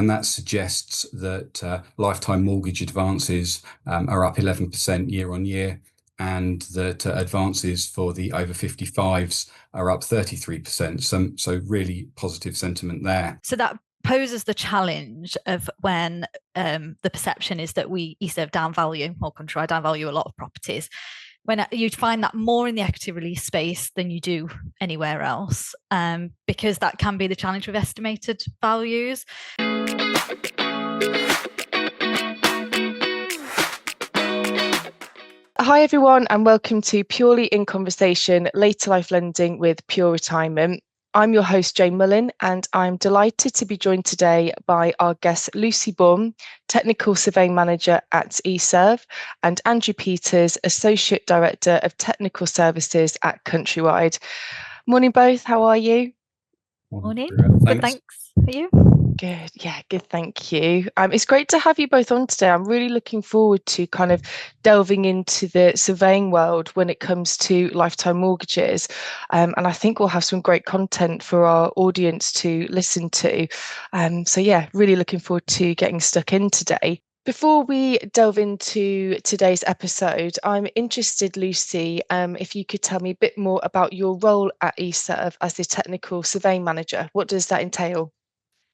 and that suggests that lifetime mortgage advances are up 11% year on year, and that advances for the over 55s are up 33%. So really positive sentiment there. So that poses the challenge of when the perception is that we e.surv downvalue, or Countrywide downvalue a lot of properties, when you'd find that more in the equity release space than you do anywhere else, because that can be the challenge with estimated values. Hi everyone, and welcome to Purely in Conversation, Later Life Lending with Pure Retirement. I'm your host, Jane Mullin, and I'm delighted to be joined today by our guest, Lucy Bourn, Technical Surveying Manager at e.surv, and Andrew Peters, Associate Director of Technical Services at Countrywide. Morning both, how are you? Morning. Thanks. Good, thanks. Are you? Good, yeah, good, thank you. It's great to have you both on today. I'm really looking forward to kind of delving into the surveying world when it comes to lifetime mortgages. And I think we'll have some great content for our audience to listen to. So yeah, really looking forward to getting stuck in today. Before we delve into today's episode, I'm interested, Lucy, if you could tell me a bit more about your role at e.surv as the Technical Surveying Manager. What does that entail?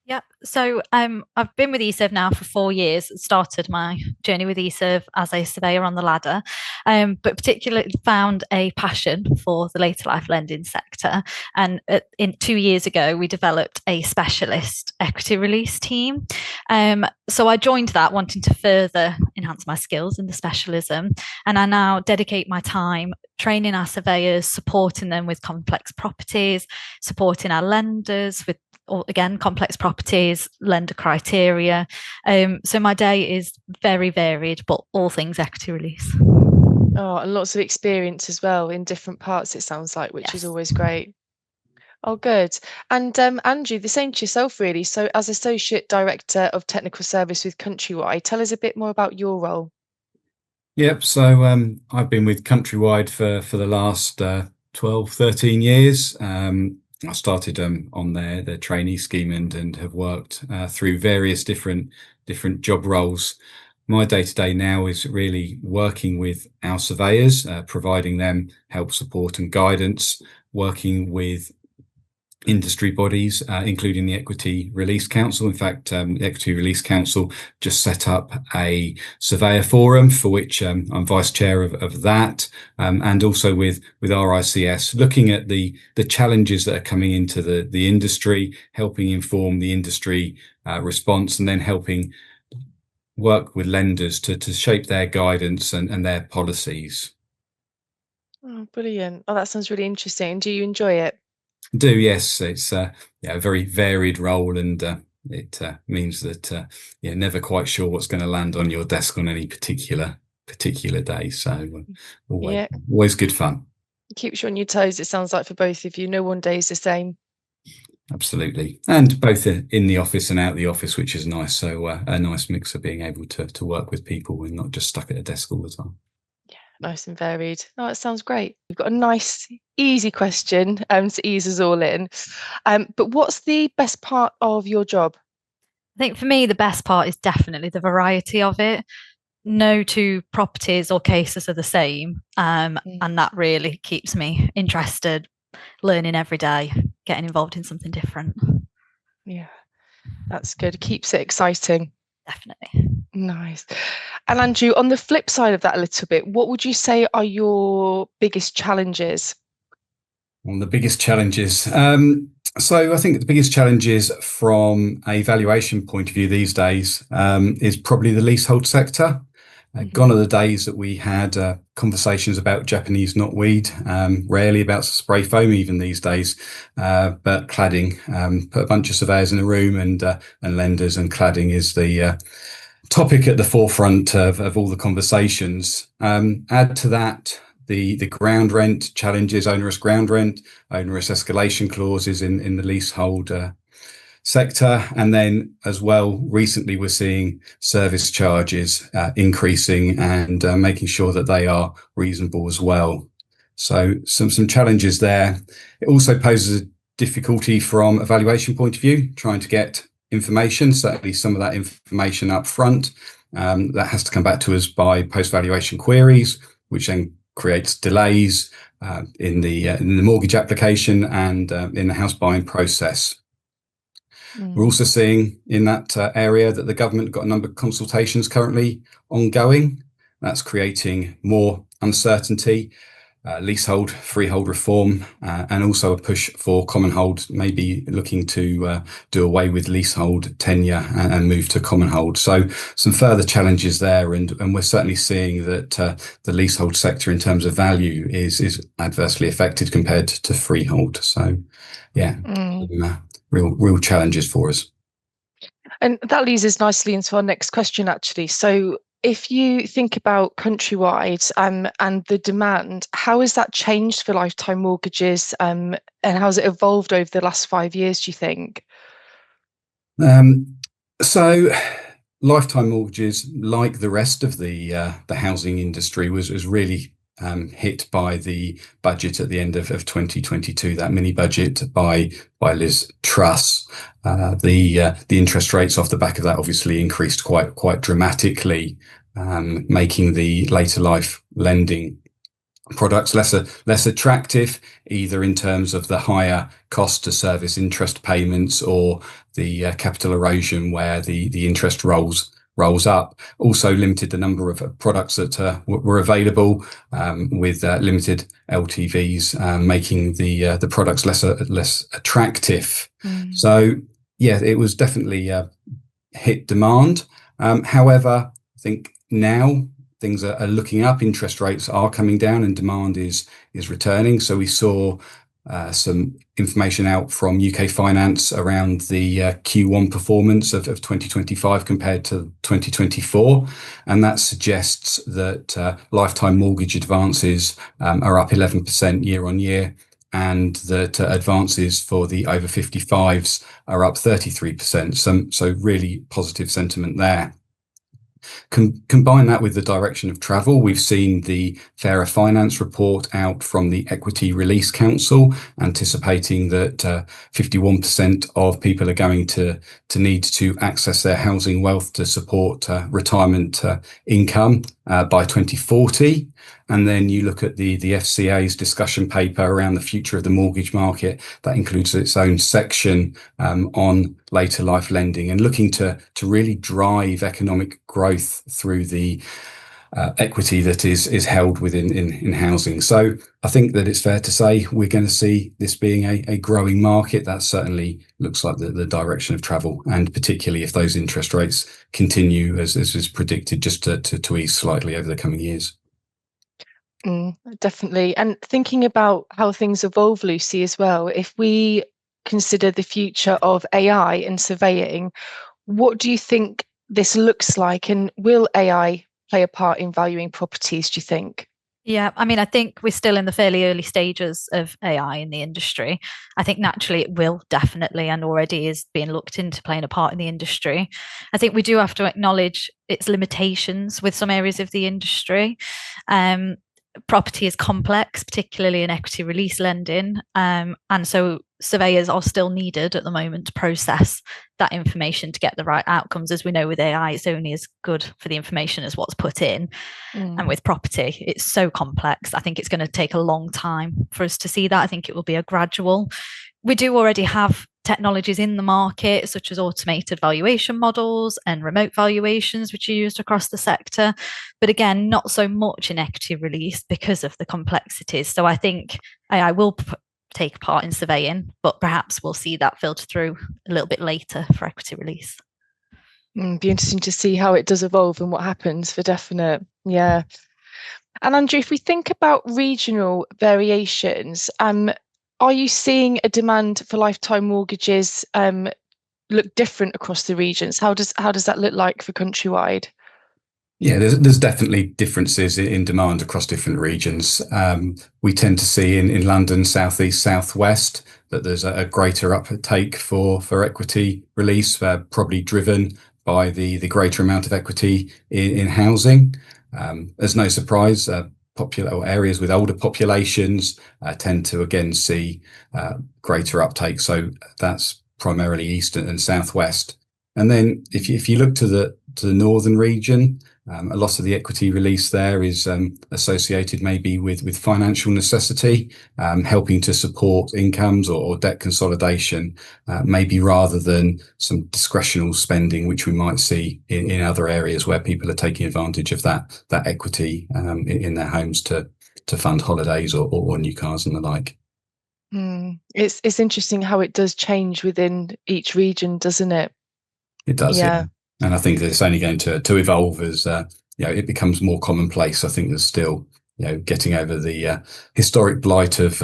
Yeah, so I've been with e.surv now for 4 years. Started my journey with e.surv as a surveyor on the ladder, but particularly found a passion for the later life lending sector. And 2 years ago, we developed a specialist equity release team. So I joined that wanting to further enhance my skills in the specialism, and I now dedicate my time training our surveyors, supporting them with complex properties, supporting our lenders with, again, complex properties, lender criteria. So my day is very varied, but all things equity release. Oh, and lots of experience as well in different parts, it sounds like, which is always great. Oh, good. And Andrew, the same to yourself, really. So as Associate Director of Technical Service with Countrywide, tell us a bit more about your role. Yep, so I've been with Countrywide for the last 12, 13 years. I started on their trainee scheme and have worked through various different job roles. My day-to-day now is really working with our surveyors, providing them help, support and guidance, working with industry bodies, including the Equity Release Council. In fact, the Equity Release Council just set up a surveyor forum, for which I'm vice chair of that, and also with RICS, looking at the challenges that are coming into the industry, helping inform the industry response, and then helping work with lenders to shape their guidance and their policies. Oh, brilliant. Oh, that sounds really interesting. Do you enjoy it? Do, yes. It's a very varied role, and it means that you're never quite sure what's going to land on your desk on any particular day. So always good fun. It keeps you on your toes, it sounds like, for both of you. No one day is the same. Absolutely. And both in the office and out the office, which is nice. So a nice mix of being able to work with people and not just stuck at a desk all the time. Nice and varied. Oh, it sounds great. We've got a nice, easy question to ease us all in. But what's the best part of your job? I think for me, the best part is definitely the variety of it. No two properties or cases are the same. And that really keeps me interested, learning every day, getting involved in something different. Yeah, that's good. Keeps it exciting. Definitely. Nice. And Andrew, on the flip side of that a little bit, what would you say are your biggest challenges? Well, the biggest challenges. So I think the biggest challenges from a valuation point of view these days is probably the leasehold sector. Gone are the days that we had conversations about Japanese knotweed, rarely about spray foam even these days, but cladding. Put a bunch of surveyors in a room and lenders, and cladding is the topic at the forefront of all the conversations. Add to that the ground rent challenges, onerous ground rent, onerous escalation clauses in the leasehold sector, and then as well recently we're seeing service charges increasing and making sure that they are reasonable as well. So some challenges there. It also poses a difficulty from a valuation point of view, trying to get information, certainly some of that information up front. That has to come back to us by post-valuation queries, which then creates delays in the mortgage application and in the house buying process. We're also seeing in that area that the government got a number of consultations currently ongoing. That's creating more uncertainty, leasehold, freehold reform, and also a push for common hold, maybe looking to do away with leasehold tenure and move to common hold. So some further challenges there, and we're certainly seeing that the leasehold sector in terms of value is adversely affected compared to freehold. So yeah, real challenges for us. And that leads us nicely into our next question, actually. So if you think about Countrywide and the demand, how has that changed for lifetime mortgages, and how has it evolved over the last 5 years, do you think? So lifetime mortgages, like the rest of the housing industry, was really hit by the budget at the end of 2022, that mini budget by Liz Truss. The interest rates off the back of that obviously increased quite dramatically, making the later life lending products less attractive, either in terms of the higher cost to service interest payments or the capital erosion where the interest rolls up. Also limited the number of products that were available, with limited LTVs, making the products less attractive. So yeah, it was definitely hit demand. However, I think now things are looking up, interest rates are coming down, and demand is returning. So we saw some information out from UK Finance around the Q1 performance of 2025 compared to 2024, and that suggests that lifetime mortgage advances are up 11% year on year, and that advances for the over 55s are up 33%. So really positive sentiment there. Combine that with the direction of travel. We've seen the Fairer Finance report out from the Equity Release Council, anticipating that 51% of people are going to need to access their housing wealth to support retirement income by 2040. And then you look at the FCA's discussion paper around the future of the mortgage market. That includes its own section on later life lending, and looking to really drive economic growth through the equity that is held within in housing. So I think that it's fair to say we're going to see this being a growing market. That certainly looks like the direction of travel, and particularly if those interest rates continue as is predicted, just to ease slightly over the coming years. Definitely. And thinking about how things evolve, Lucy, as well, if we consider the future of AI and surveying, what do you think this looks like, and will AI play a part in valuing properties, do you think? Yeah, I mean, I think we're still in the fairly early stages of AI in the industry. I think naturally it will definitely, and already is being looked into playing a part in the industry. I think we do have to acknowledge its limitations with some areas of the industry. Property is complex, particularly in equity release lending, and so surveyors are still needed at the moment to process that information to get the right outcomes. As we know, with AI, it's only as good for the information as what's put in. And with property, it's so complex. I think it's going to take a long time for us to see that. I think it will be a gradual. We do already have technologies in the market, such as automated valuation models and remote valuations, which are used across the sector. But again, not so much in equity release because of the complexities. So I think AI will take part in surveying, but perhaps we'll see that filter through a little bit later for equity release. Be interesting to see how it does evolve and what happens, for definite. Yeah. And Andrew, if we think about regional variations, are you seeing a demand for lifetime mortgages look different across the regions? How does that look like for Countrywide? Yeah, there's definitely differences in demand across different regions. We tend to see in London, South East, South West, that there's a greater uptake for equity release, probably driven by the greater amount of equity in housing. There's no surprise. Popular areas with older populations tend to again see greater uptake. So that's primarily east and southwest. And then if you look to the northern region, a lot of the equity release there is associated maybe with financial necessity, helping to support incomes or debt consolidation, maybe rather than some discretional spending, which we might see in other areas where people are taking advantage of that equity in their homes to fund holidays or new cars and the like. It's interesting how it does change within each region, doesn't it? It does, yeah. And I think it's only going to evolve as it becomes more commonplace. I think there's still getting over the historic blight of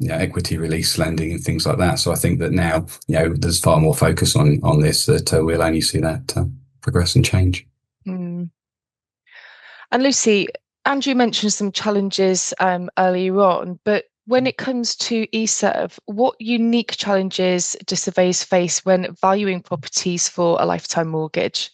equity release lending and things like that. So I think that now there's far more focus on this, that we'll only see that progress and change. And Lucy, Andrew mentioned some challenges earlier on, but when it comes to e.surv, what unique challenges do surveyors face when valuing properties for a lifetime mortgage?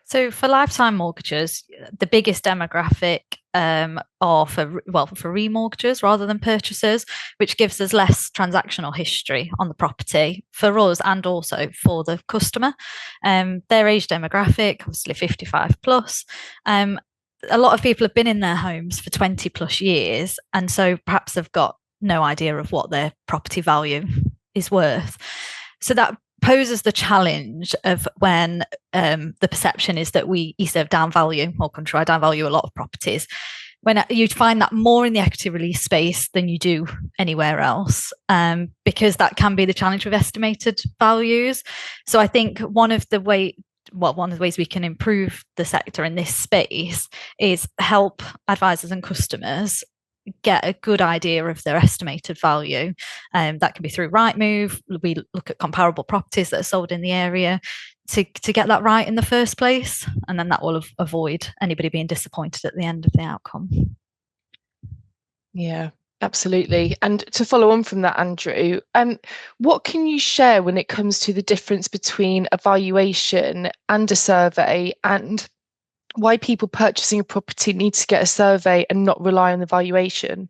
So for lifetime mortgages, the biggest demographic are for remortgages rather than purchasers, which gives us less transactional history on the property for us and also for the customer. Their age demographic, obviously 55 plus. A lot of people have been in their homes for 20 plus years, and so perhaps they've got no idea of what their property value is worth. So that poses the challenge of when the perception is that we e.surv downvalue, or Countrywide downvalue a lot of properties, when you find that more in the equity release space than you do anywhere else, because that can be the challenge with estimated values. So I think one of the ways we can improve the sector in this space is help advisors and customers get a good idea of their estimated value. That can be through Rightmove. We look at comparable properties that are sold in the area to get that right in the first place, and then that will avoid anybody being disappointed at the end of the outcome. Yeah, absolutely. And to follow on from that, Andrew, what can you share when it comes to the difference between a valuation and a survey, and why people purchasing a property need to get a survey and not rely on the valuation?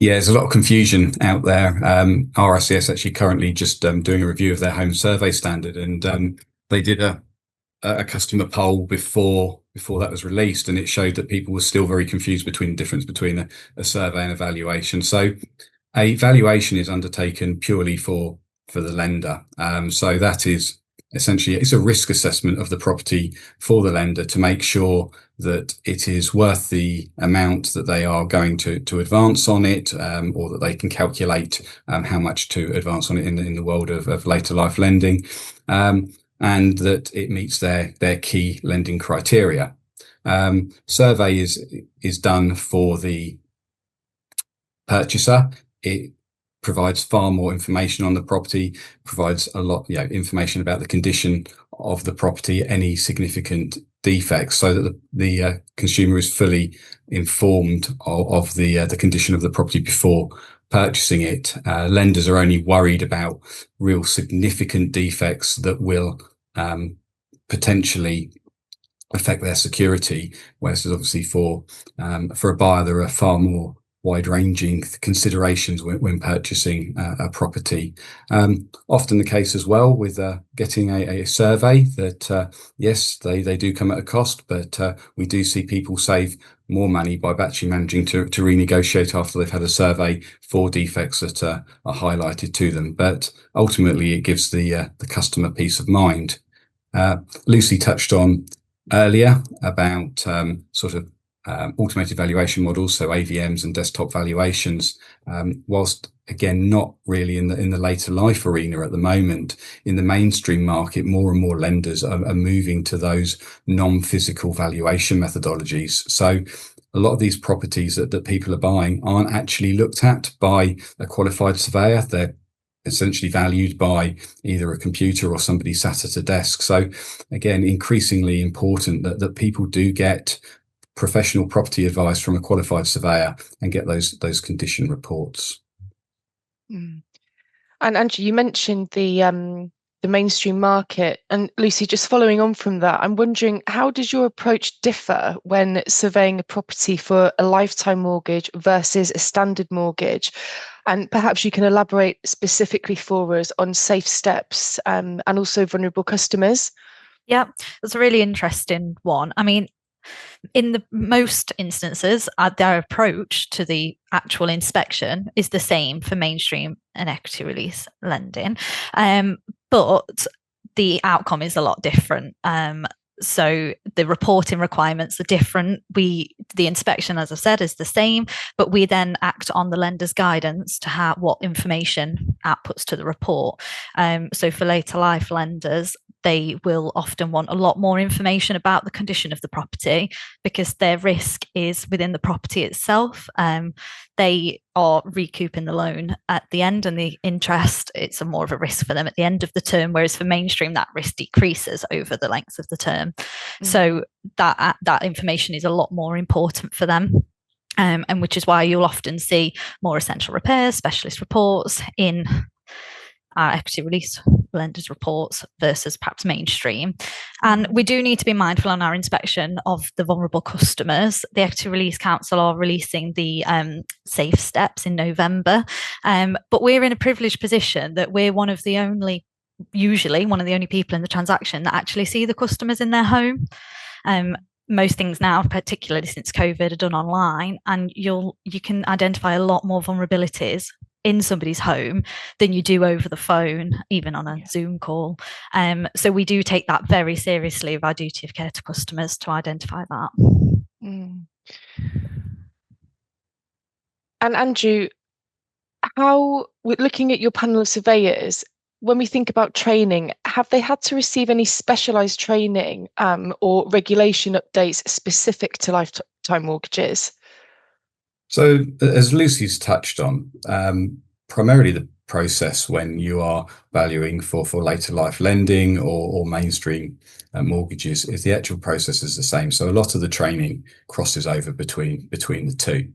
Yeah, there's a lot of confusion out there. RICS actually currently just doing a review of their home survey standard, and they did a customer poll before that was released, and it showed that people were still very confused between the difference between a survey and a valuation. So a valuation is undertaken purely for the lender. So that is essentially, it's a risk assessment of the property for the lender to make sure that it is worth the amount that they are going to advance on it, or that they can calculate how much to advance on it in the world of later life lending, and that it meets their key lending criteria. Survey is done for the purchaser. It provides far more information on the property, provides a lot information about the condition of the property, any significant defects, so that the consumer is fully informed of the condition of the property before purchasing it. Lenders are only worried about real significant defects that will potentially affect their security, whereas obviously for a buyer there are far more wide-ranging considerations when purchasing a property. Often the case as well with getting a survey that yes, they do come at a cost, but we do see people save more money by actually managing to renegotiate after they've had a survey for defects that are highlighted to them. But ultimately it gives the customer peace of mind. Lucy touched on earlier about automated valuation models, so AVMs and desktop valuations, whilst again not really in the later life arena at the moment. In the mainstream market, more and more lenders are moving to those non-physical valuation methodologies. So a lot of these properties that people are buying aren't actually looked at by a qualified surveyor. They're essentially valued by either a computer or somebody sat at a desk. So again, increasingly important that people do get professional property advice from a qualified surveyor and get those condition reports. And Andrew, you mentioned the the mainstream market. And Lucy, just following on from that, I'm wondering, how does your approach differ when surveying a property for a lifetime mortgage versus a standard mortgage? And perhaps you can elaborate specifically for us on safe steps and also vulnerable customers. Yeah, that's a really interesting one. I mean, in the most instances, their approach to the actual inspection is the same for mainstream and equity release lending, but the outcome is a lot different. So the reporting requirements are different. The inspection, as I said, is the same, but we then act on the lender's guidance to what information outputs to the report. So for later life lenders, they will often want a lot more information about the condition of the property because their risk is within the property itself. They are recouping the loan at the end, and the interest, it's more of a risk for them at the end of the term, whereas for mainstream, that risk decreases over the length of the term. So that information is a lot more important for them. And which is why you'll often see more essential repairs, specialist reports in our equity release lenders reports versus perhaps mainstream. And we do need to be mindful on our inspection of the vulnerable customers. The Equity Release Council are releasing the safe steps in November, but we're in a privileged position that we're usually one of the only people in the transaction that actually see the customers in their home. Most things now, particularly since COVID, are done online, and you can identify a lot more vulnerabilities in somebody's home than you do over the phone, even on a Zoom call. So we do take that very seriously of our duty of care to customers to identify that. And Andrew, how, looking at your panel of surveyors, when we think about training, have they had to receive any specialised training or regulation updates specific to lifetime mortgages? So, as Lucy's touched on, primarily the process when you are valuing for later life lending or mainstream mortgages is the actual process is the same. So a lot of the training crosses over between the two.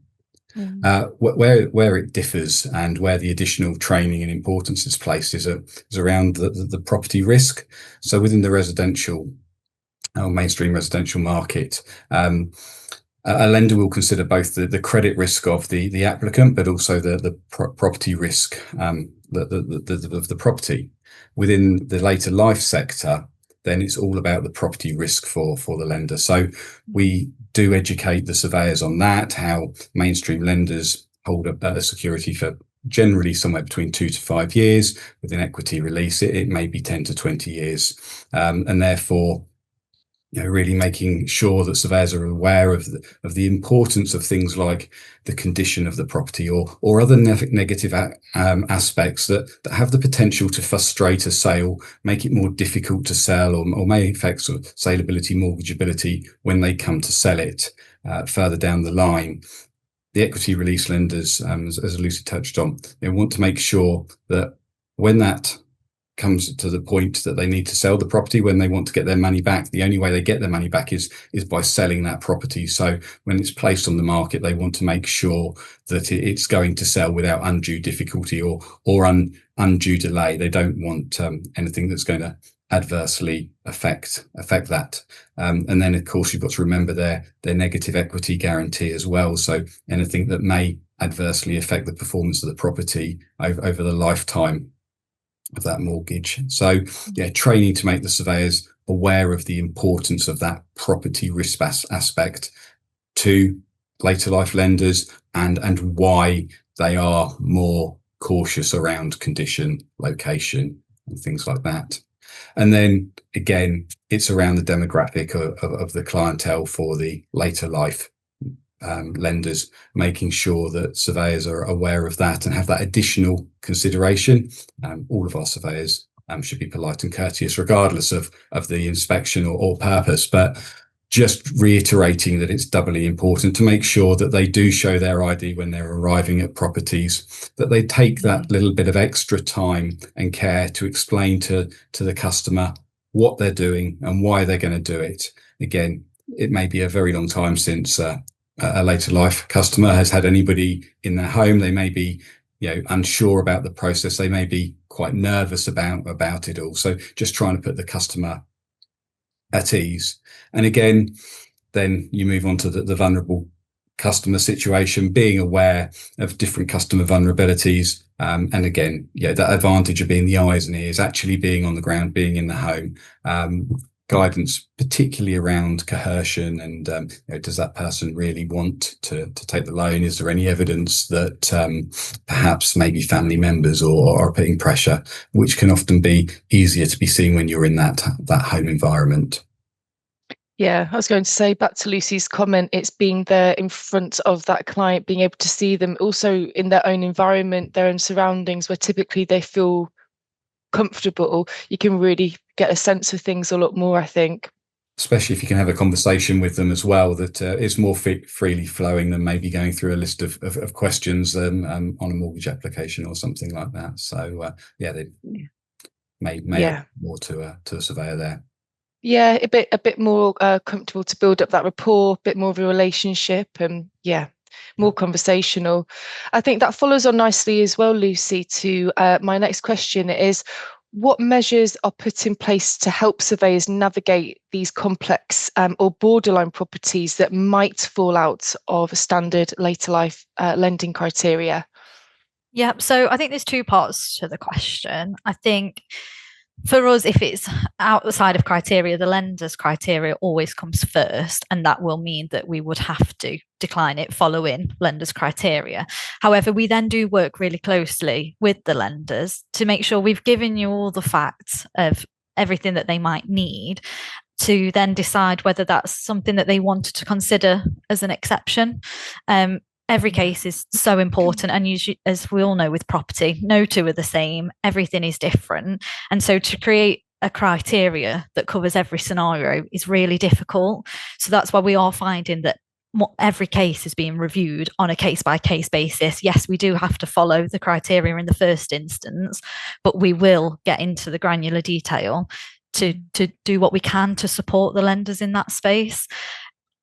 Where it differs and where the additional training and importance is placed is around the property risk. So within the residential or mainstream residential market, a lender will consider both the credit risk of the applicant, but also the property risk of the property. Within the later life sector, then it's all about the property risk for the lender. So we do educate the surveyors on that, how mainstream lenders hold a security for generally somewhere between 2 to 5 years. With an equity release, it may be 10 to 20 years. And therefore, really making sure that surveyors are aware of the importance of things like the condition of the property or other negative aspects that have the potential to frustrate a sale, make it more difficult to sell, or may affect sort of saleability, mortgageability when they come to sell it further down the line. The equity release lenders, as Lucy touched on, they want to make sure that when that comes to the point that they need to sell the property, when they want to get their money back, the only way they get their money back is by selling that property. So when it's placed on the market, they want to make sure that it's going to sell without undue difficulty or undue delay. They don't want anything that's going to adversely affect that. And then of course you've got to remember their negative equity guarantee as well. So anything that may adversely affect the performance of the property over the lifetime of that mortgage. So training to make the surveyors aware of the importance of that property risk aspect to later life lenders and why they are more cautious around condition, location and things like that. And then again, it's around the demographic of the clientele for the later life lenders, making sure that surveyors are aware of that and have that additional consideration. All of our surveyors should be polite and courteous regardless of the inspection or purpose, but just reiterating that it's doubly important to make sure that they do show their ID when they're arriving at properties, that they take that little bit of extra time and care to explain to the customer what they're doing and why they're going to do it. Again, it may be a very long time since a later life customer has had anybody in their home. They may be unsure about the process. They may be quite nervous about it all. So just trying to put the customer at ease. And again, then you move on to the vulnerable customer situation, being aware of different customer vulnerabilities. And again, that advantage of being the eyes and ears, actually being on the ground, being in the home, guidance, particularly around coercion and does that person really want to take the loan? Is there any evidence that perhaps maybe family members or are putting pressure, which can often be easier to be seen when you're in that home environment. Yeah, I was going to say, back to Lucy's comment, it's being there in front of that client, being able to see them also in their own environment, their own surroundings, where typically they feel comfortable. You can really get a sense of things a lot more, I think. Especially if you can have a conversation with them as well, that is more freely flowing than maybe going through a list of questions on a mortgage application or something like that. So they may have more to a surveyor there. Yeah, a bit more comfortable to build up that rapport, a bit more of a relationship, and more conversational. I think that follows on nicely as well, Lucy, to my next question is, what measures are put in place to help surveyors navigate these complex or borderline properties that might fall out of standard later life lending criteria? Yeah, so I think there's two parts to the question. I think for us, if it's outside of criteria, the lender's criteria always comes first, and that will mean that we would have to decline it following lender's criteria. However, we then do work really closely with the lenders to make sure we've given you all the facts of everything that they might need to then decide whether that's something that they wanted to consider as an exception. Every case is so important, and usually, as we all know with property, no two are the same, everything is different, and so to create a criteria that covers every scenario is really difficult. So that's why we are finding that every case is being reviewed on a case-by-case basis. Yes, we do have to follow the criteria in the first instance, but we will get into the granular detail to do what we can to support the lenders in that space.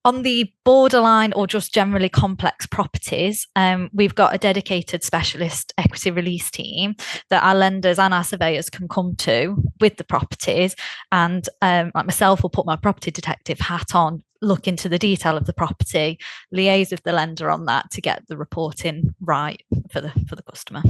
On the borderline or just generally complex properties, we've got a dedicated specialist equity release team that our lenders and our surveyors can come to with the properties. And like myself will put my property detective hat on, look into the detail of the property, liaise with the lender on that to get the reporting right for the customer.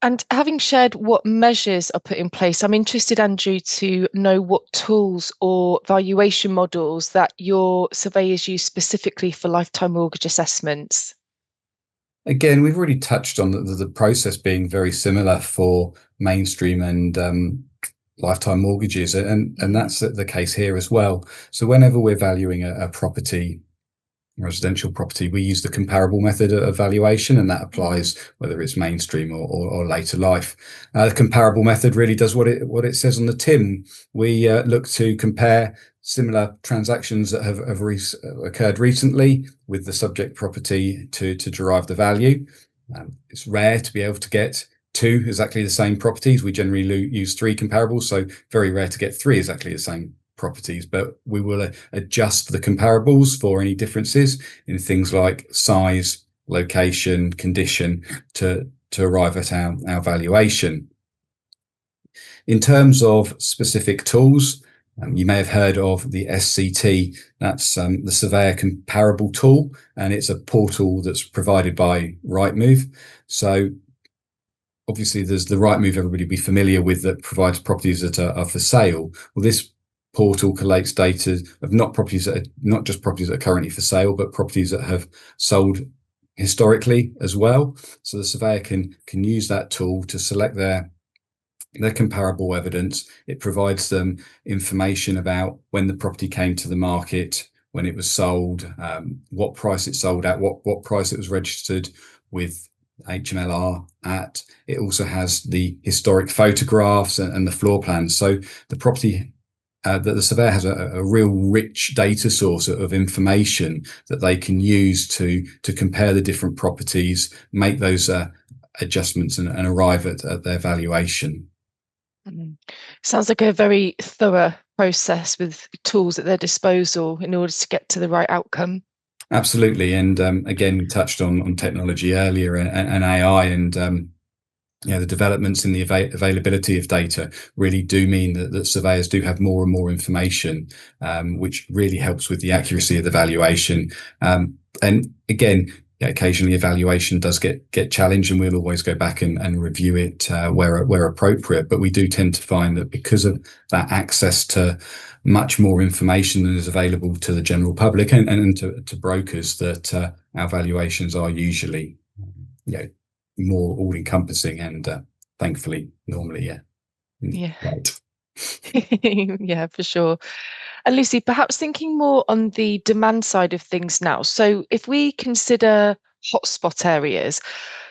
And having shared what measures are put in place, I'm interested, Andrew, to know what tools or valuation models that your surveyors use specifically for lifetime mortgage assessments. Again, we've already touched on the process being very similar for mainstream and lifetime mortgages, and that's the case here as well. So whenever we're valuing a property, residential property, we use the comparable method of valuation, and that applies whether it's mainstream or later life. The comparable method really does what it says on the tin. We look to compare similar transactions that have occurred recently with the subject property to derive the value. It's rare to be able to get two exactly the same properties. We generally use three comparables, so very rare to get three exactly the same properties, but we will adjust the comparables for any differences in things like size, location, condition to arrive at our valuation. In terms of specific tools, you may have heard of the SCT. That's the Surveyor Comparable Tool, and it's a portal that's provided by Rightmove. So obviously there's the Rightmove everybody will be familiar with, that provides properties that are for sale. Well, this portal collates data of not just properties that are currently for sale, but properties that have sold historically as well. So the surveyor can use that tool to select their comparable evidence. It provides them information about when the property came to the market, when it was sold, what price it sold at, what price it was registered with HMLR at. It also has the historic photographs and the floor plans. So the property that the surveyor has a real rich data source of information that they can use to compare the different properties, make those adjustments and arrive at their valuation. Sounds like a very thorough process with tools at their disposal in order to get to the right outcome. Absolutely. And again, we touched on technology earlier and AI, and the developments in the availability of data really do mean that surveyors do have more and more information, which really helps with the accuracy of the valuation. And again, occasionally evaluation does get challenged, and we'll always go back and review it where appropriate. But we do tend to find that because of that access to much more information than is available to the general public and to brokers, that our valuations are usually more all-encompassing and thankfully normally right. Yeah, for sure. And Lucy, perhaps thinking more on the demand side of things now. So if we consider hotspot areas,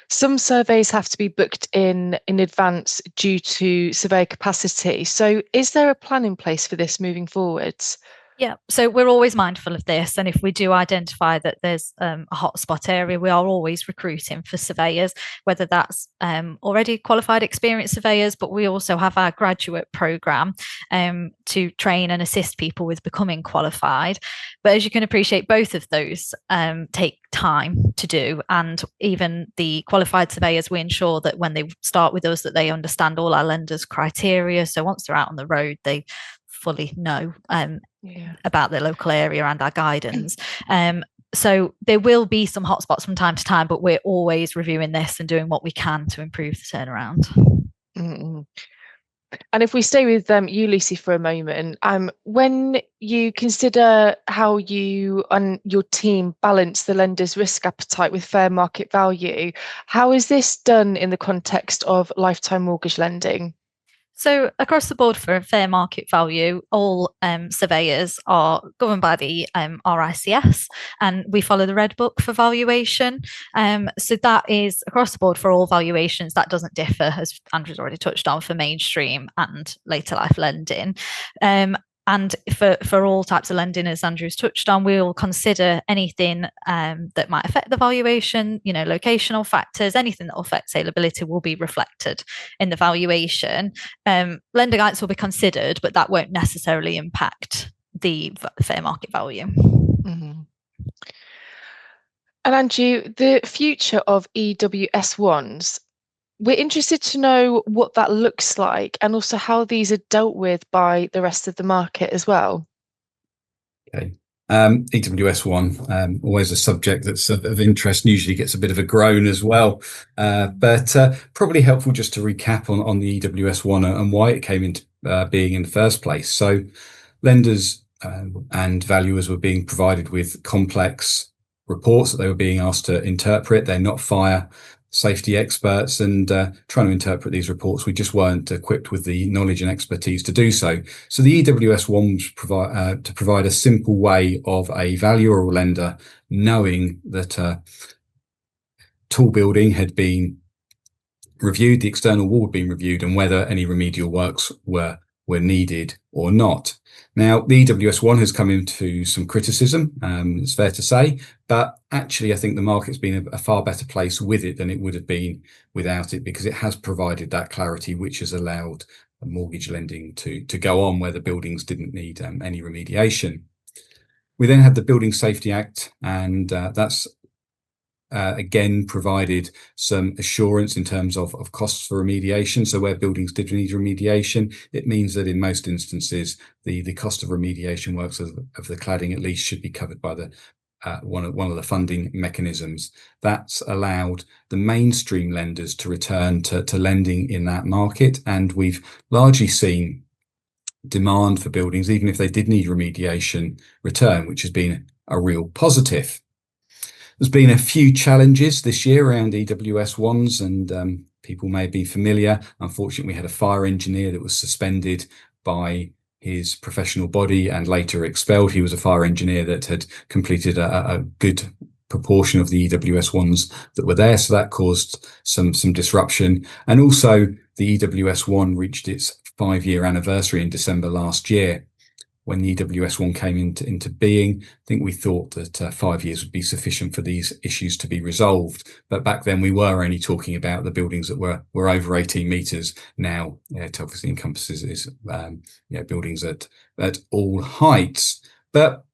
some surveys have to be booked in advance due to survey capacity. So is there a plan in place for this moving forwards? Yeah, so we're always mindful of this. And if we do identify that there's a hotspot area, we are always recruiting for surveyors, whether that's already qualified experienced surveyors, but we also have our graduate programme to train and assist people with becoming qualified. But as you can appreciate, both of those take time to do. And even the qualified surveyors, we ensure that when they start with us, that they understand all our lenders' criteria. So once they're out on the road, they fully know about their local area and our guidance. So there will be some hotspots from time to time, but we're always reviewing this and doing what we can to improve the turnaround. Mm-hmm. And if we stay with you, Lucy, for a moment, when you consider how you and your team balance the lender's risk appetite with fair market value, how is this done in the context of lifetime mortgage lending? So across the board for fair market value, all surveyors are governed by the RICS, and we follow the Red Book for valuation. So that is across the board for all valuations. That doesn't differ, as Andrew's already touched on, for mainstream and later life lending. And for all types of lending, as Andrew's touched on, we'll consider anything that might affect the valuation, locational factors, anything that will affect saleability will be reflected in the valuation. Lender guidance will be considered, but that won't necessarily impact the fair market value. Mm-hmm. And Andrew, the future of EWS1s, we're interested to know what that looks like and also how these are dealt with by the rest of the market as well. Okay. EWS1, always a subject that's of interest, and usually gets a bit of a groan as well. But probably helpful just to recap on the EWS1 and why it came into being in the first place. So lenders and valuers were being provided with complex reports that they were being asked to interpret. They're not fire safety experts, and trying to interpret these reports, we just weren't equipped with the knowledge and expertise to do so. So the EWS1 was to provide a simple way of a valuer or lender knowing that tall building had been reviewed, the external wall had been reviewed, and whether any remedial works were needed or not. Now, the EWS1 has come into some criticism, it's fair to say, but actually I think the market's been a far better place with it than it would have been without it, because it has provided that clarity which has allowed mortgage lending to go on where the buildings didn't need any remediation. We then had the Building Safety Act, and that's again provided some assurance in terms of costs for remediation. So where buildings did need remediation, it means that in most instances the cost of remediation works of the cladding at least should be covered by the one of the funding mechanisms. That's allowed the mainstream lenders to return to lending in that market, and we've largely seen demand for buildings, even if they did need remediation, return, which has been a real positive. There's been a few challenges this year around EWS1s, and people may be familiar. Unfortunately, we had a fire engineer that was suspended by his professional body and later expelled. He was a fire engineer that had completed a good proportion of the EWS1s that were there, so that caused some disruption. And also the EWS1 reached its 5-year anniversary in December last year. When the EWS1 came into being, I think we thought that 5 years would be sufficient for these issues to be resolved. But back then we were only talking about the buildings that were over 18 metres. Now it obviously encompasses buildings at all heights. But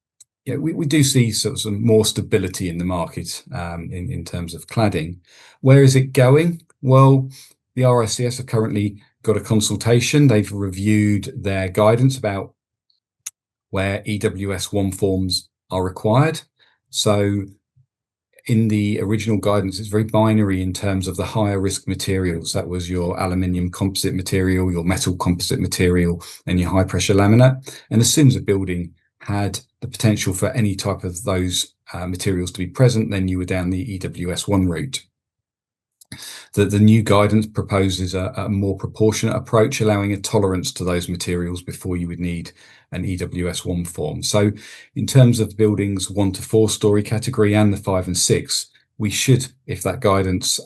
we do see sort of some more stability in the market in terms of cladding. Where is it going? Well, the RICS have currently got a consultation. They've reviewed their guidance about where EWS1 forms are required. So in the original guidance, it's very binary in terms of the higher risk materials. That was your aluminium composite material, your metal composite material, and your high pressure laminate. And as soon as a building had the potential for any type of those materials to be present, then you were down the EWS1 route. The new guidance proposes a more proportionate approach, allowing a tolerance to those materials before you would need an EWS1 form. So in terms of buildings 1 to 4 story category and the 5 and 6, we should, if that guidance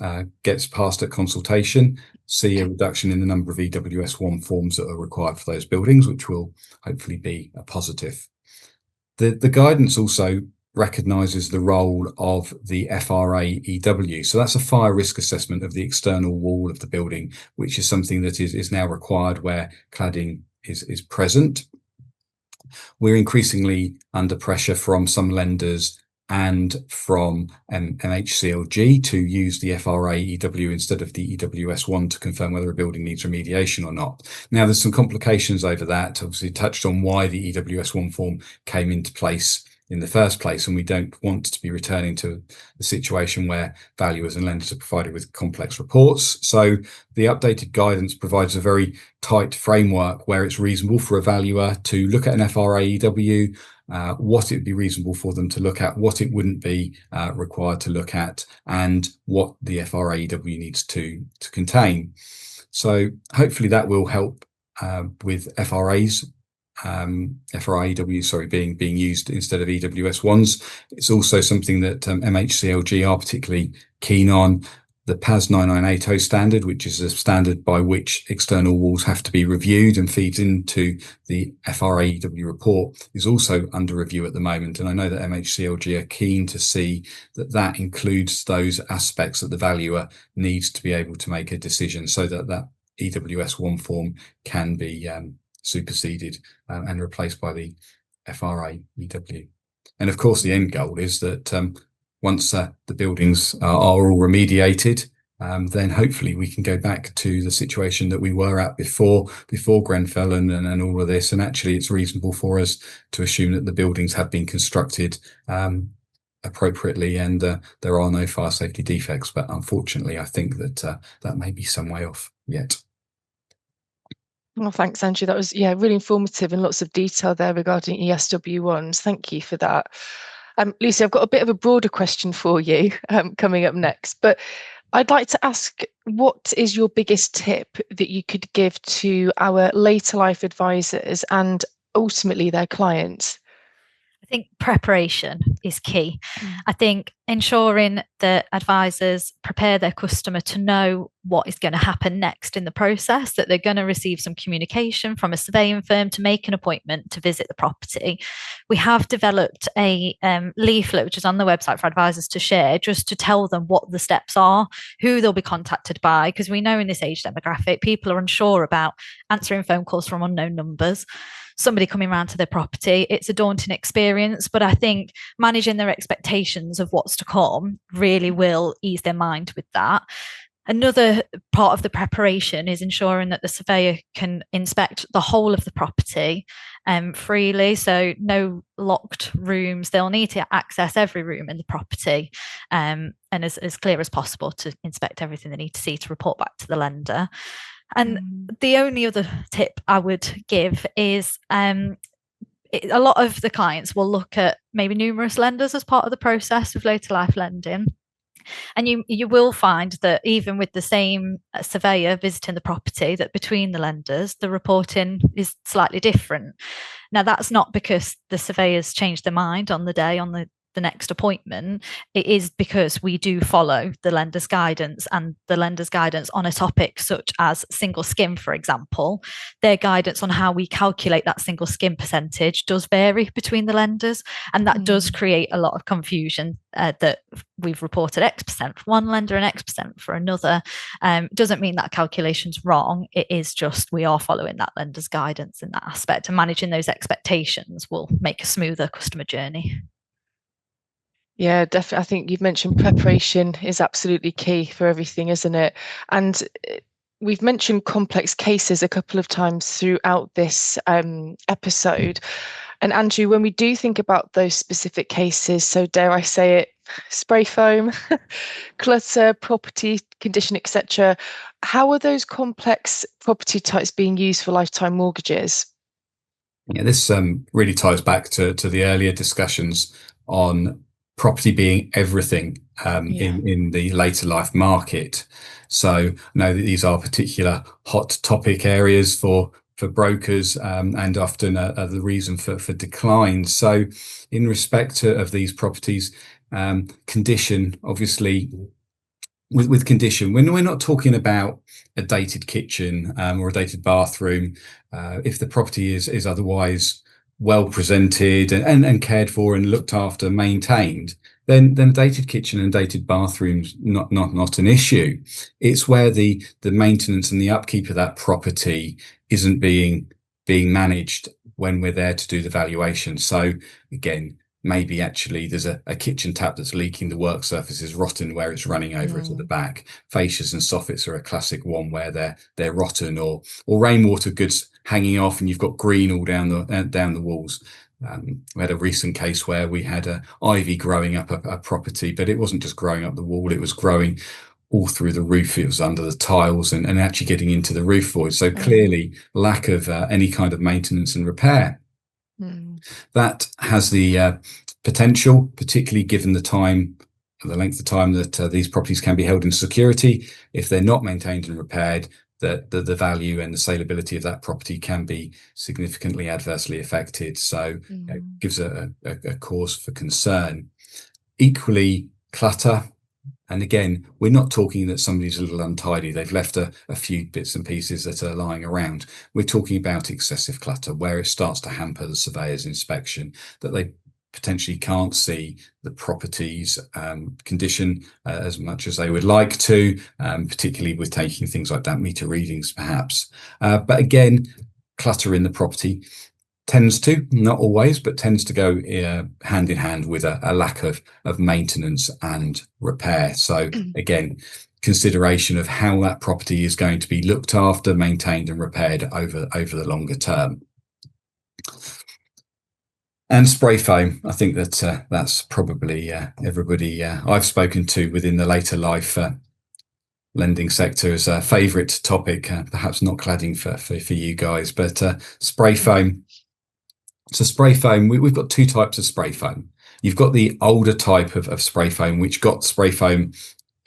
gets passed at consultation, see a reduction in the number of EWS1 forms that are required for those buildings, which will hopefully be a positive. The guidance also recognises the role of the FRA EW. So that's a fire risk assessment of the external wall of the building, which is something that is now required where cladding is present. We're increasingly under pressure from some lenders and from MHCLG to use the FRA EW instead of the EWS1 to confirm whether a building needs remediation or not. Now, there's some complications over that. Obviously, touched on why the EWS1 form came into place in the first place, and we don't want to be returning to the situation where valuers and lenders are provided with complex reports. So the updated guidance provides a very tight framework where it's reasonable for a valuer to look at an FRA EW, what it would be reasonable for them to look at, what it wouldn't be required to look at, and what the FRA EW needs to contain. So hopefully that will help with FRAs. FRA-EW, sorry, being used instead of EWS1s. It's also something that MHCLG are particularly keen on. The PAS 9980 standard, which is a standard by which external walls have to be reviewed and feeds into the FRA-EW report, is also under review at the moment. And I know that MHCLG are keen to see that that includes those aspects that the valuer needs to be able to make a decision, so that that EWS1 form can be superseded and replaced by the FRA EW. And of course, the end goal is that once the buildings are all remediated, then hopefully we can go back to the situation that we were at before Grenfell and all of this. And actually, it's reasonable for us to assume that the buildings have been constructed appropriately and there are no fire safety defects. But unfortunately, I think that that may be some way off yet. Well, thanks, Andrew. That was, really informative and lots of detail there regarding ESW1s. Thank you for that. Lucy, I've got a bit of a broader question for you coming up next, but I'd like to ask, what is your biggest tip that you could give to our later life advisors and ultimately their clients? I think preparation is key. I think ensuring that advisors prepare their customer to know what is going to happen next in the process, that they're going to receive some communication from a surveying firm to make an appointment to visit the property. We have developed a leaflet, which is on the website for advisors to share, just to tell them what the steps are, who they'll be contacted by, because we know in this age demographic, people are unsure about answering phone calls from unknown numbers. Somebody coming around to their property, it's a daunting experience, but I think managing their expectations of what's to come really will ease their mind with that. Another part of the preparation is ensuring that the surveyor can inspect the whole of the property freely, so no locked rooms. They'll need to access every room in the property and as clear as possible to inspect everything they need to see to report back to the lender. And the only other tip I would give is a lot of the clients will look at maybe numerous lenders as part of the process of later life lending. And you will find that even with the same surveyor visiting the property, that between the lenders, the reporting is slightly different. Now, that's not because the surveyors changed their mind on the day, on the next appointment. It is because we do follow the lender's guidance, and the lender's guidance on a topic such as single skim, for example, their guidance on how we calculate that single skim percentage does vary between the lenders, and that does create a lot of confusion. That we've reported X% for one lender and X% for another doesn't mean that calculation's wrong. It is just we are following that lender's guidance in that aspect, and managing those expectations will make a smoother customer journey. Yeah, definitely. I think you've mentioned preparation is absolutely key for everything, isn't it? And we've mentioned complex cases a couple of times throughout this episode. And Andrew, when we do think about those specific cases, so dare I say it, spray foam, clutter, property condition, etc., how are those complex property types being used for lifetime mortgages? Yeah, this really ties back to the earlier discussions on property being everything in the later life market. So I know that these are particular hot topic areas for brokers, and often are the reason for decline. So in respect of these properties, condition, obviously, with condition, when we're not talking about a dated kitchen or a dated bathroom, if the property is otherwise well presented and cared for and looked after, maintained, then a dated kitchen and dated bathrooms not an issue. It's where the maintenance and the upkeep of that property isn't being managed when we're there to do the valuation. So again, maybe actually there's a kitchen tap that's leaking, the work surface is rotten where it's running over it at the back. Fascias and soffits are a classic one where they're rotten, or rainwater goods hanging off and you've got green all down the walls. We had a recent case where we had ivy growing up a property, but it wasn't just growing up the wall, it was growing all through the roof. It was under the tiles and actually getting into the roof void. So clearly lack of any kind of maintenance and repair. That has the potential, particularly given the length of time that these properties can be held in security. If they're not maintained and repaired, the value and the saleability of that property can be significantly adversely affected. So it gives a cause for concern. Equally, clutter. And again, we're not talking that somebody's a little untidy. They've left a few bits and pieces that are lying around. We're talking about excessive clutter, where it starts to hamper the surveyor's inspection, that they potentially can't see the property's condition as much as they would like to, particularly with taking things like damp meter readings, perhaps. But again, clutter in the property tends to, not always, but tends to go hand in hand with a lack of maintenance and repair. So again, consideration of how that property is going to be looked after, maintained and repaired over the longer term. And spray foam, I think that that's probably everybody I've spoken to within the later life lending sector is a favourite topic, perhaps not cladding for you guys, but spray foam. So spray foam, we've got two types of spray foam. You've got the older type of spray foam, which got spray foam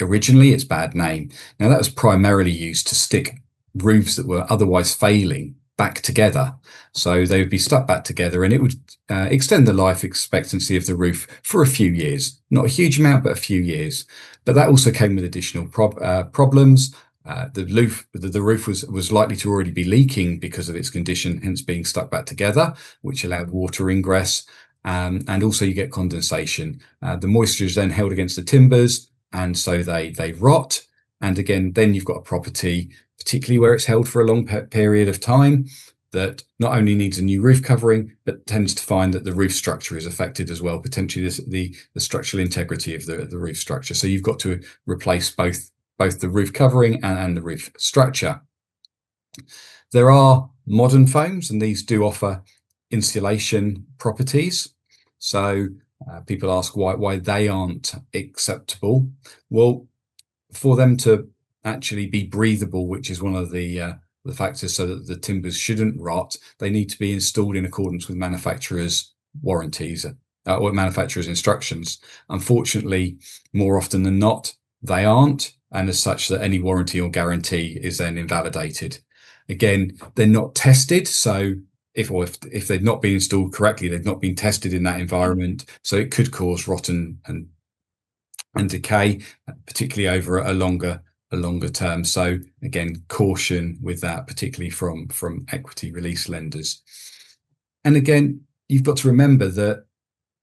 originally its bad name. Now that was primarily used to stick roofs that were otherwise failing back together. So they would be stuck back together and it would extend the life expectancy of the roof for a few years. Not a huge amount, but a few years. But that also came with additional problems. The roof was likely to already be leaking because of its condition, hence being stuck back together, which allowed water ingress. And also you get condensation. The moisture is then held against the timbers, and so they rot. And again, then you've got a property, particularly where it's held for a long period of time, that not only needs a new roof covering, but tends to find that the roof structure is affected as well, potentially the structural integrity of the roof structure. So you've got to replace both the roof covering and the roof structure. There are modern foams, and these do offer insulation properties. So people ask why they aren't acceptable. Well, for them to actually be breathable, which is one of the factors so that the timbers shouldn't rot, they need to be installed in accordance with manufacturers' warranties or manufacturers' instructions. Unfortunately, more often than not, they aren't, and as such that any warranty or guarantee is then invalidated. Again, they're not tested, so if they've not been installed correctly, they've not been tested in that environment, so it could cause rot and decay, particularly over a longer term. So again, caution with that, particularly from equity release lenders. And again, you've got to remember that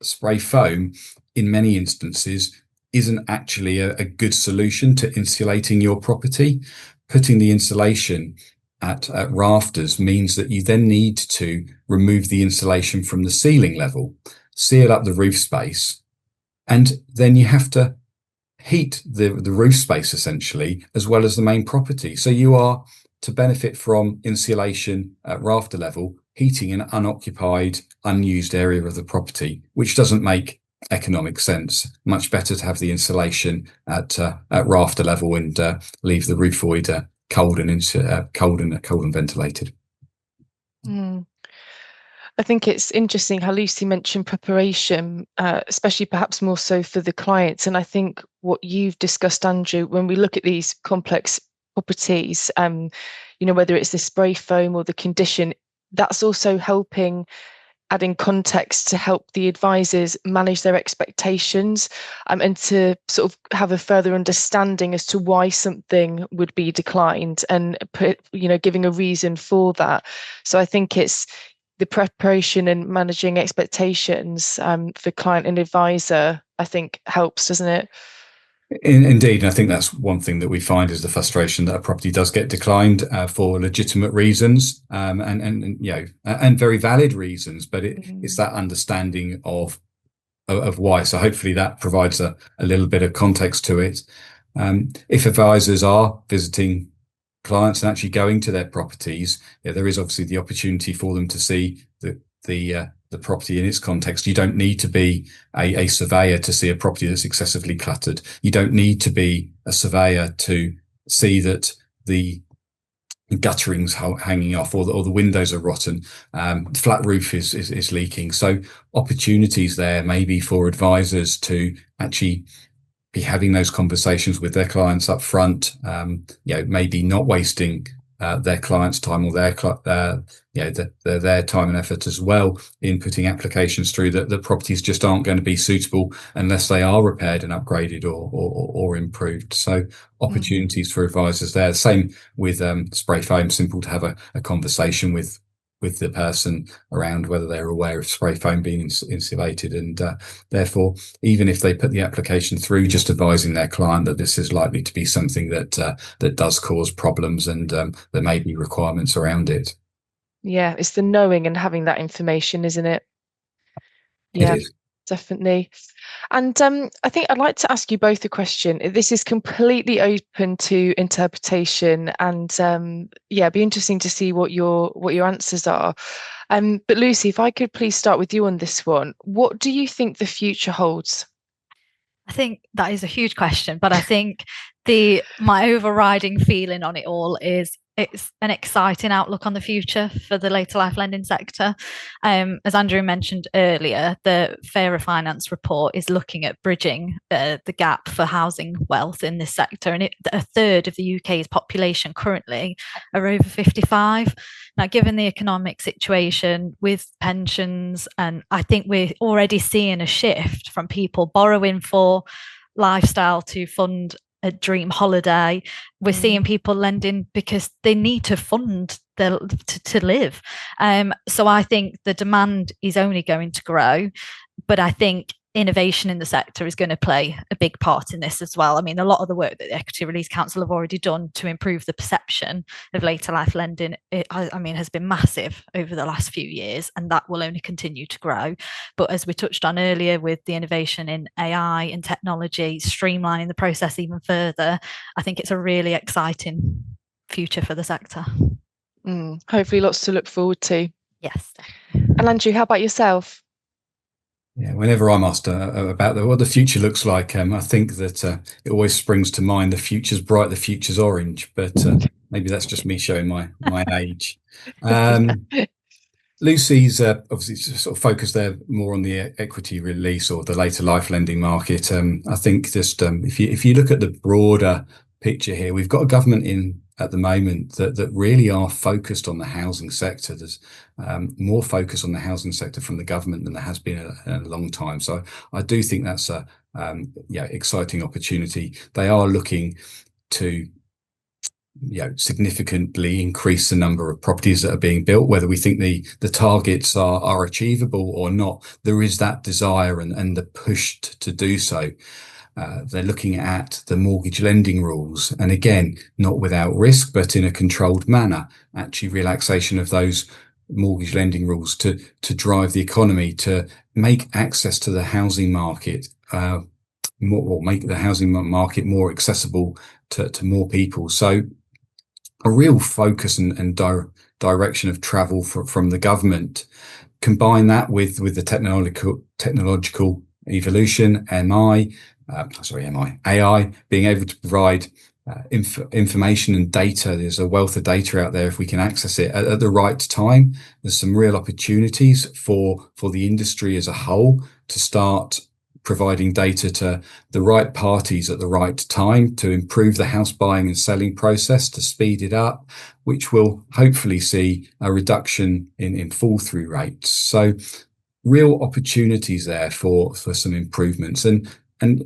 spray foam in many instances isn't actually a good solution to insulating your property. Putting the insulation at rafters means that you then need to remove the insulation from the ceiling level, seal up the roof space, and then you have to heat the roof space essentially, as well as the main property. So you are to benefit from insulation at rafter level, heating an unoccupied, unused area of the property, which doesn't make economic sense. Much better to have the insulation at rafter level and leave the roof void cold and ventilated. I think it's interesting how Lucy mentioned preparation, especially perhaps more so for the clients. And I think what you've discussed, Andrew, when we look at these complex properties, whether it's the spray foam or the condition, that's also helping, adding context to help the advisors manage their expectations, and to sort of have a further understanding as to why something would be declined, and giving a reason for that. So I think it's the preparation and managing expectations for client and advisor, I think helps, doesn't it? Indeed, and I think that's one thing that we find is the frustration that a property does get declined for legitimate reasons, and very valid reasons, but it's that understanding of why. So hopefully that provides a little bit of context to it. If advisors are visiting clients and actually going to their properties, there is obviously the opportunity for them to see the property in its context. You don't need to be a surveyor to see a property that's excessively cluttered. You don't need to be a surveyor to see that the guttering's hanging off, or the windows are rotten, flat roof is leaking. So opportunities there maybe for advisors to actually be having those conversations with their clients up front, maybe not wasting their clients' time, or their time and effort as well in putting applications through that the properties just aren't going to be suitable unless they are repaired and upgraded or improved. So opportunities for advisors there. Same with spray foam. Simple to have a conversation with the person around whether they're aware of spray foam being insulated, and therefore, even if they put the application through, just advising their client that this is likely to be something that does cause problems, and there may be requirements around it. Yeah, it's the knowing and having that information, isn't it? Yeah, it is. Definitely. And I think I'd like to ask you both a question. This is completely open to interpretation, and be interesting to see what your answers are. But Lucy, if I could please start with you on this one. What do you think the future holds? I think that is a huge question, but I think my overriding feeling on it all is it's an exciting outlook on the future for the later life lending sector. As Andrew mentioned earlier, the Fairer Finance report is looking at bridging the gap for housing wealth in this sector, and a third of the UK's population currently are over 55. Now, given the economic situation with pensions, and I think we're already seeing a shift from people borrowing for lifestyle to fund a dream holiday. We're seeing people lending because they need to fund to live. So I think the demand is only going to grow, but I think innovation in the sector is going to play a big part in this as well. I mean, a lot of the work that the Equity Release Council have already done to improve the perception of later life lending, has been massive over the last few years, and that will only continue to grow. But as we touched on earlier, with the innovation in AI and technology streamlining the process even further, I think it's a really exciting future for the sector. Hopefully lots to look forward to. Yes. And Andrew, how about yourself? Yeah, whenever I'm asked about what the future looks like, I think that it always springs to mind the future's bright, the future's orange, but maybe that's just me showing my age. Lucy's obviously sort of focused there more on the equity release or the later life lending market. I think just if you look at the broader picture here, we've got a government in at the moment that really are focused on the housing sector. There's more focus on the housing sector from the government than there has been in a long time. So I do think that's a exciting opportunity. They are looking to significantly increase the number of properties that are being built. Whether we think the targets are achievable or not, there is that desire and the push to do so. They're looking at the mortgage lending rules, and again, not without risk, but in a controlled manner, actually relaxation of those mortgage lending rules to drive the economy, to make access to the housing market more, or make the housing market more accessible to more people. So a real focus and direction of travel from the government. Combine that with the technological evolution, AI, being able to provide information and data. There's a wealth of data out there if we can access it at the right time. There's some real opportunities for the industry as a whole to start providing data to the right parties at the right time to improve the house buying and selling process, to speed it up, which will hopefully see a reduction in fall through rates. So real opportunities there for some improvements. And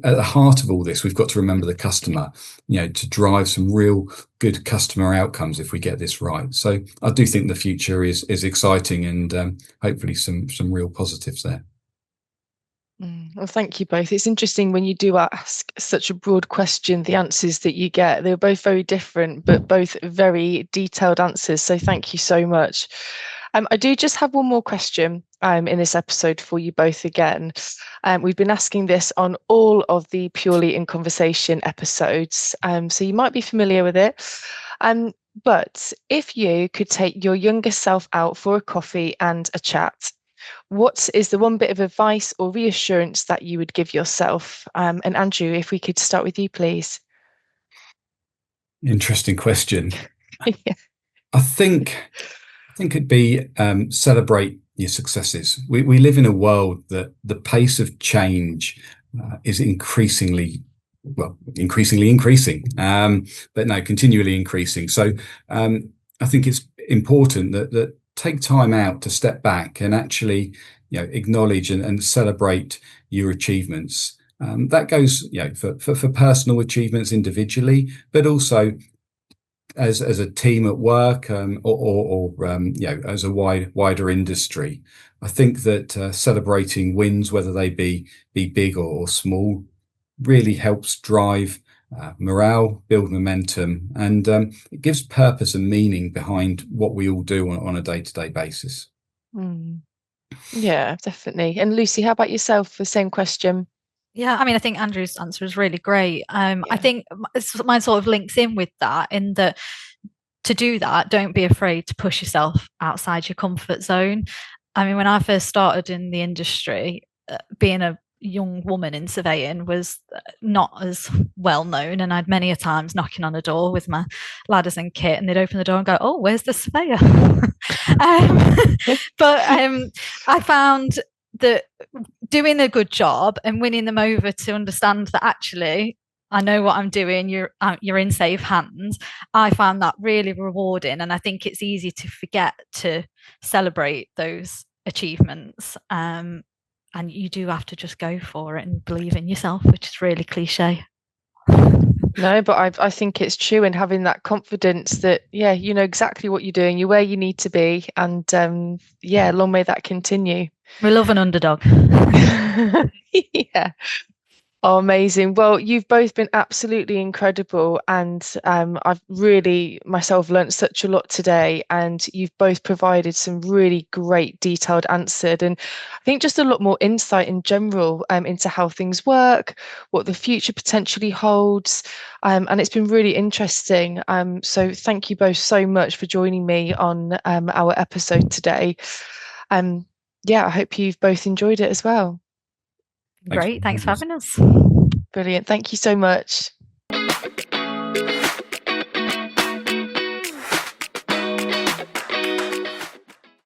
at the heart of all this, we've got to remember the customer, to drive some real good customer outcomes if we get this right. So I do think the future is exciting, and hopefully some real positives there. Well, thank you both. It's interesting when you do ask such a broad question, the answers that you get, they're both very different, but both very detailed answers. So thank you so much. I do just have one more question in this episode for you both again. We've been asking this on all of the Purely in Conversation episodes, so you might be familiar with it. But if you could take your younger self out for a coffee and a chat, what is the one bit of advice or reassurance that you would give yourself? And Andrew, if we could start with you, please. Interesting question. Yeah. I think it'd be celebrate your successes. We live in a world that the pace of change is increasingly increasing, but no, continually increasing. So I think it's important that take time out to step back and actually, acknowledge and celebrate your achievements. That goes, for personal achievements individually, but also as a team at work, or as a wider industry. I think that celebrating wins, whether they be big or small, really helps drive morale, build momentum, and it gives purpose and meaning behind what we all do on a day-to-day basis. Yeah, definitely. And Lucy, how about yourself? The same question. Yeah, I think Andrew's answer is really great. I think mine sort of links in with that, in that to do that, don't be afraid to push yourself outside your comfort zone. When I first started in the industry, being a young woman in surveying was not as well known, and I'd many a times knocking on a door with my ladders and kit, and they'd open the door and go, "Oh, where's the surveyor?" But I found that doing a good job and winning them over to understand that actually I know what I'm doing, you're in safe hands, I found that really rewarding. And I think it's easy to forget to celebrate those achievements, and you do have to just go for it and believe in yourself, which is really cliche. No, but I think it's true, and having that confidence that, you know exactly what you're doing, you're where you need to be, and long may that continue. We love an underdog. Yeah. Oh, amazing. Well, you've both been absolutely incredible, and I've really myself learned such a lot today, and you've both provided some really great detailed answers, and I think just a lot more insight in general into how things work, what the future potentially holds, and it's been really interesting. So thank you both so much for joining me on our episode today. I hope you've both enjoyed it as well. Great, thanks for having us. Brilliant, thank you so much.